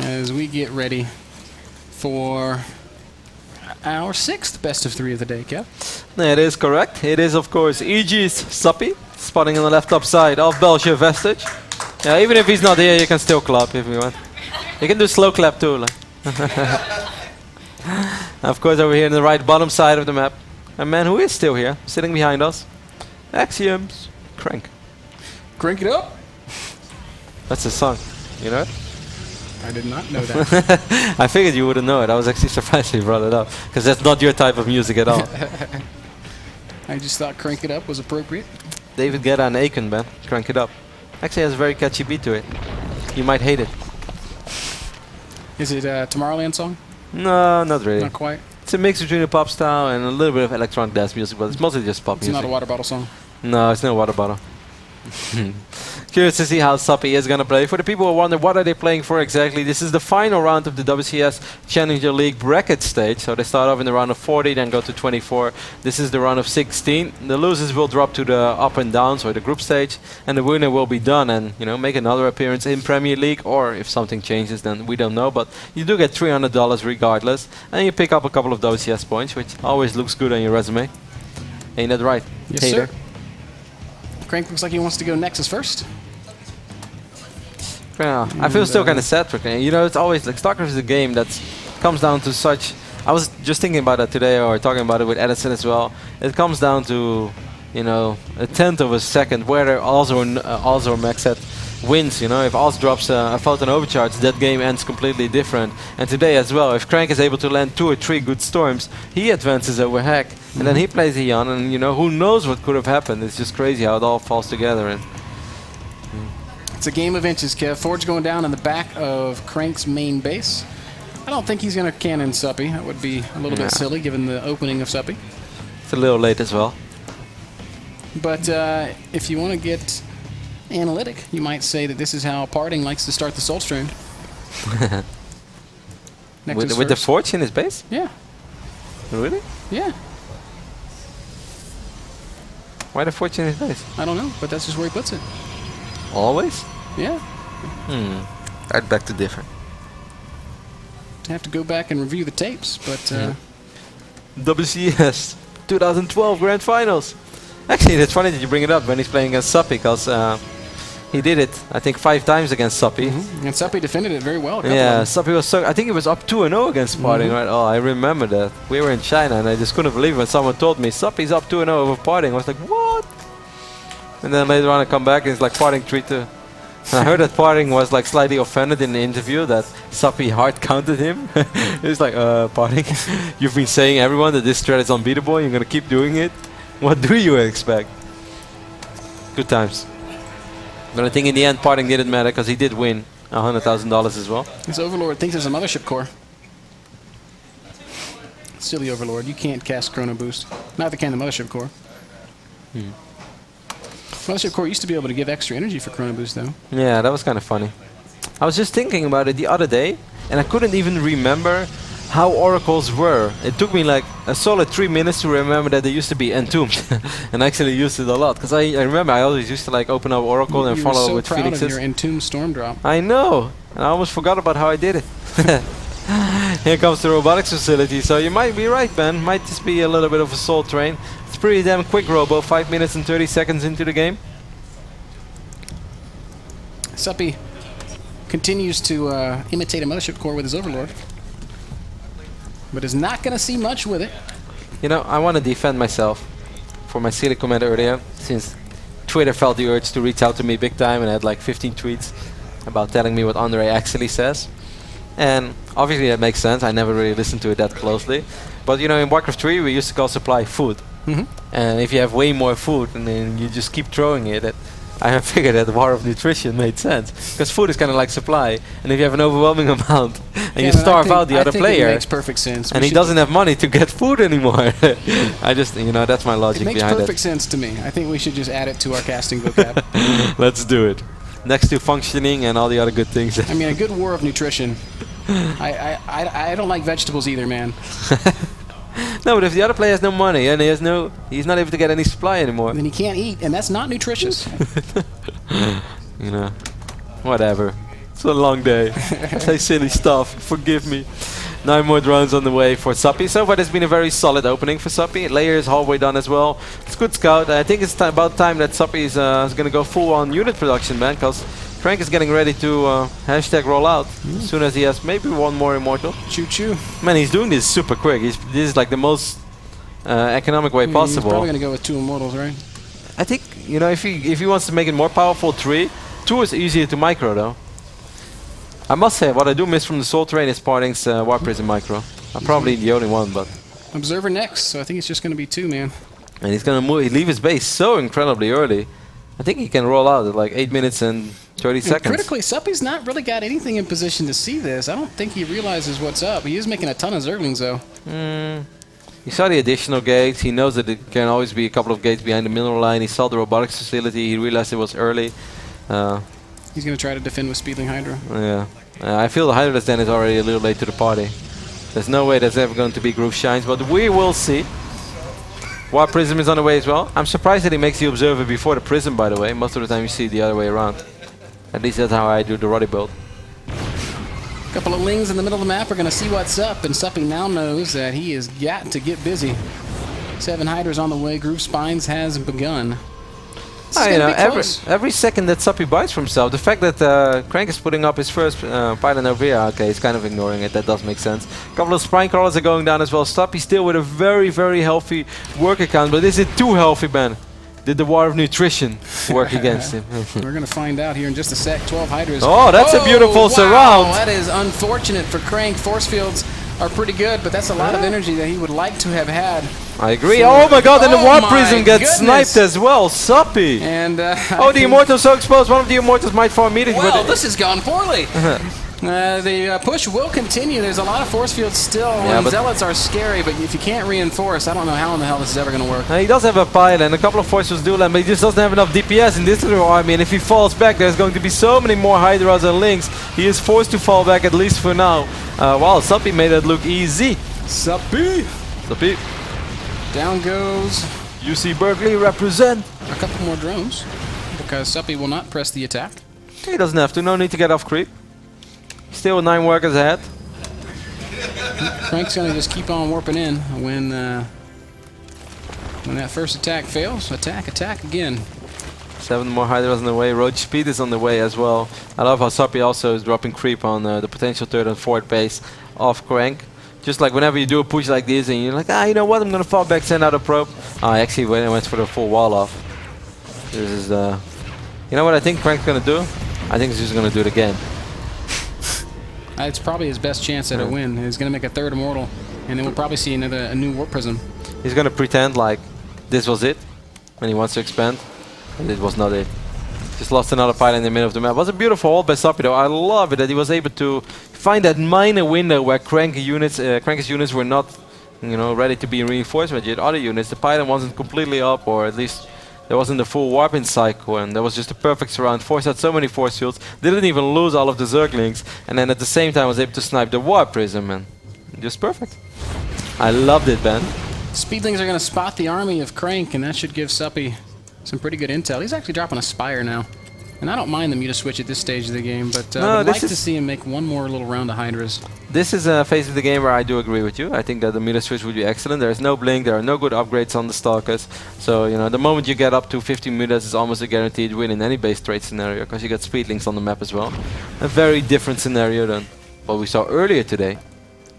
as we get ready for our 6th best of 3 of the day, Kev. That is correct. It is, of course, EG's Suppy, spotting on the left top side of Belgian Vestige. Yeah, even if he's not here, you can still clap if you want. You can do slow clap too. Like. Of course, over here in the right bottom side of the map, a man who is still here, sitting behind us. Axioms, Crank. Crank it up. That's a song, you know it? I did not know that. I figured you wouldn't know it. I was actually surprised you brought it up, because that's not your type of music at all. I just thought Crank It Up was appropriate. David Guetta and Aiken, man. Crank It Up. Actually has a very catchy beat to it. You might hate it. Is it a Tomorrowland song? No, not really. Not quite. It's a mix between a pop style and a little bit of electronic dance music, but it's mostly just pop music. It's not a water bottle song. No, it's no water bottle. Curious to see how Suppy is going to play. For the people who wonder what are they playing for exactly, this is the final round of the WCS Challenger League bracket stage. So they start off in the round of 40, then go to 24. This is the round of 16. The losers will drop to the up and downs or the group stage, and the winner will be done and make another appearance in Premier League, or if something changes, then we don't know. But you do get $300 regardless, and you pick up a couple of WCS points, which always looks good on your resume. Ain't that right? Yes, Hater. sir. Crank looks like he wants to go Nexus first. Yeah, I feel still kind of sad for Crank. It's always like StarCraft is a game that comes down to such. I was just thinking about that today, or talking about it with Edison as well. It comes down to, a tenth of a second whether Oz or Maxet wins. If Oz drops a Photon Overcharge, that game ends completely different. And today as well, if Crank is able to land 2 or 3 good storms, he advances over Hack, and then he plays Eon, and who knows what could have happened. It's just crazy how it all falls together. And it's a game of inches, Kev. Forge going down in the back of Crank's main base. I don't think he's going to cannon Suppy. That would be a little bit silly given the opening of Suppy. It's a little late as well. But if you want to get analytic, you might say that this is how Parting likes to start the Soul Stream. With the Forge in his base? Yeah. Really? Yeah. Why the Forge in his base? I don't know, but that's just where he puts it. Always? Yeah. I'd beg to differ. Have to go back and review the tapes, but WCS 2012 Grand Finals. Actually, it's funny that you bring it up when he's playing against Suppy, because he did it, I think, 5 times against Suppy. And Suppy defended it very well. Yeah, Suppy was so. I think he was up 2-0 against Parting, right? Oh, I remember that. We were in China, and I just couldn't believe it when someone told me Suppy's up 2-0 over Parting. I was like, what? And then later on, I come back, and it's like Parting 3-2. And I heard that Parting was like slightly offended in the interview that Suppy hard counted him. He was like, Parting, you've been saying everyone that this threat is unbeatable, and you're gonna keep doing it. What do you expect? Good times. But I think in the end, Parting didn't matter because he did win $100,000 as well. His Overlord thinks there's a Mothership Core. Silly Overlord. You can't cast Chrono Boost. Neither can the Mothership Core. Mothership Core used to be able to give extra energy for Chrono Boost, though. Yeah, that was kind of funny. I was just thinking about it the other day, and I couldn't even remember how oracles were. It took me like a solid 3 minutes to remember that they used to be entombed, and I actually used it a lot because I remember I always used to like open up oracle and follow so with proud phoenixes. of your entombed storm drop. I know, and I almost forgot about how I did it. Here comes the robotics facility, so you might be right, Ben. Might just be a little bit of a soul train. It's pretty damn quick, Robo. 5 minutes and 30 seconds into the game. Suppy continues to imitate a Mothership Core with his Overlord, but is not going to see much with it. I want to defend myself for my silly comment earlier, since Twitter felt the urge to reach out to me big time and had like 15 tweets about telling me what Andre actually says. And obviously that makes sense. I never really listened to it that closely. But in Warcraft 3 we used to call supply food. And if you have way more food and then you just keep throwing it, I figured that War of Nutrition made sense, because food is kind of like supply, and if you have an overwhelming amount and you starve out the other player, it makes perfect sense. And he doesn't have money to get food anymore. I just, that's my logic behind it. It makes perfect sense to me. I think we should just add it to our casting vocab. Let's do it. Next to functioning and all the other good things. I mean, a good War of Nutrition. I don't like vegetables either, man. No, but if the other player has no money and he's not able to get any supply anymore, then he can't eat, and that's not nutritious. whatever. It's a long day. I say silly stuff. Forgive me. 9 more drones on the way for Suppy. So far, it's been a very solid opening for Suppy. Layer is halfway done as well. It's good scout. I think it's about time that Suppy is going to go full on unit production, man, because Crank is getting ready to hashtag roll out as soon as he has maybe one more Immortal. Choo choo. Man, he's doing this super quick. This is like the most economic way possible. He's probably going to go with 2 Immortals, right? I think, you know, if he wants to make it more powerful, 3. 2 is easier to micro, though. I must say, what I do miss from the Soul Terrain is Parting's Warp Prism micro. I'm probably the only one, but... Observer next, so I think it's just going to be 2, man. And he's going to leave his base so incredibly early. I think he can roll out at like 8 minutes and 30 seconds. Critically, Suppy's not really got anything in position to see this. I don't think he realizes what's up. He is making a ton of Zerglings, though. He saw the additional gates. He knows that it can always be a couple of gates behind the mineral line. He saw the robotics facility. He realized it was early. He's going to try to defend with Speedling Hydra. Yeah. I feel the Hydra Den is already a little late to the party. There's no way there's ever going to be Groove Shines, but we will see. Warp Prism is on the way as well. I'm surprised that he makes the Observer before the Prism, by the way. Most of the time you see it the other way around. At least that's how I do the Roddy build. A couple of Lings in the middle of the map are going to see what's up, and Suppy now knows that he has got to get busy. 7 Hydras on the way. Groove Spines has begun. You know, every second that Suppy bites for himself, the fact that Crank is putting up his first pylon over here, okay, he's kind of ignoring it, that does make sense. A couple of Spine Crawlers are going down as well. Suppy still with a very, very healthy work account, but is it too healthy, Ben? Did the War of Nutrition work against him? We're going to find out here in just a sec. 12 Hydras. Oh, that's a beautiful surround. That is unfortunate for Crank. Force fields are pretty good, but that's a lot of energy that he would like to have had. I agree. Oh my god, and the Warp Prism gets sniped as well. Suppy. And oh, the Immortal's so exposed. One of the Immortals might fall immediately. Well, this has gone poorly. The push will continue. There's a lot of force fields still, and Zealots are scary, but if you can't reinforce, I don't know how in the hell this is ever going to work. He does have a pile, and a couple of force fields do land, but he just doesn't have enough DPS in this little army, and if he falls back, there's going to be so many more Hydras and Lings. He is forced to fall back, at least for now. Wow, Suppy made it look easy. Suppy. Down goes UC Berkeley represent. A couple more drones, because Suppy will not press the attack. He doesn't have to. No need to get off creep. Still 9 workers ahead. Crank's going to just keep on warping in when that first attack fails. Attack again. 7 more Hydras on the way. Roach Speed is on the way as well. I love how Suppy also is dropping creep on the potential 3rd and 4th base of Crank. Just like whenever you do a push like this and you're like, you know what, I'm going to fall back, send out a probe. Actually went for the full wall off. This is you know what I think Crank's going to do? I think he's just going to do it again. It's probably his best chance at a win. He's going to make a 3rd Immortal, and then we'll probably see a new Warp Prism. He's going to pretend like this was it when he wants to expand, and it was not it. Just lost another pile in the middle of the map. It was a beautiful hold by Suppy though. I love it that he was able to find that minor window where Crank's units were not, you know, ready to be reinforced with yet other units. The pylon wasn't completely up, or at least there wasn't a full warping cycle, and there was just a perfect surround. Forced out so many force fields, didn't even lose all of the Zerglings, and then at the same time was able to snipe the Warp Prism, and just perfect. I loved it, Ben. Speedlings are going to spot the army of Crank, and that should give Suppy some pretty good intel. He's actually dropping a Spire now. And I don't mind the Muta Switch at this stage of the game, but I'd like to see him make one more little round of Hydras. This is a phase of the game where I do agree with you. I think that the Muta Switch would be excellent. There is no blink, there are no good upgrades on the Stalkers. So, you know, the moment you get up to 50 Mutas, it's almost a guaranteed win in any base trade scenario, because you get Speedlings on the map as well. A very different scenario than what we saw earlier today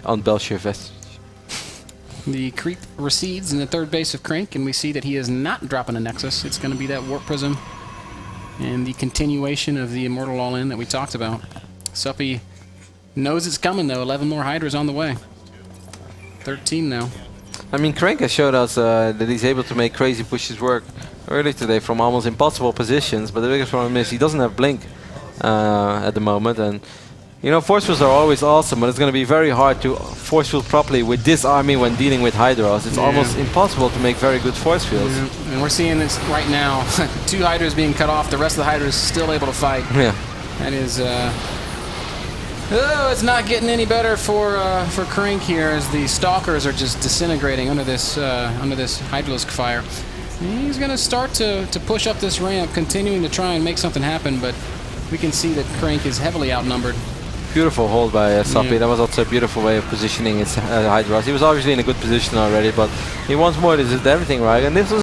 on Belshire Vestige. The creep recedes in the 3rd base of Crank, and we see that he is not dropping a Nexus. It's going to be that Warp Prism and the continuation of the Immortal All-In that we talked about. Suppy knows it's coming, though. 11 more Hydras on the way. 13 now. I mean, Crank has showed us that he's able to make crazy pushes work early today from almost impossible positions, but the biggest problem is he doesn't have blink at the moment, and you know, force fields are always awesome, but it's going to be very hard to force field properly with this army when dealing with Hydras. It's almost impossible to make very good force fields. Yeah. And we're seeing this right now. 2 Hydras being cut off, the rest of the Hydras still able to fight. Yeah. That is... it's not getting any better for Crank here, as the Stalkers are just disintegrating under this Hydralisk fire. He's going to start to push up this ramp, continuing to try and make something happen, but we can see that Crank is heavily outnumbered. Beautiful hold by Suppy. Yeah. That was also a beautiful way of positioning his Hydras. He was obviously in a good position already, but he wants more. This is everything, right? And this was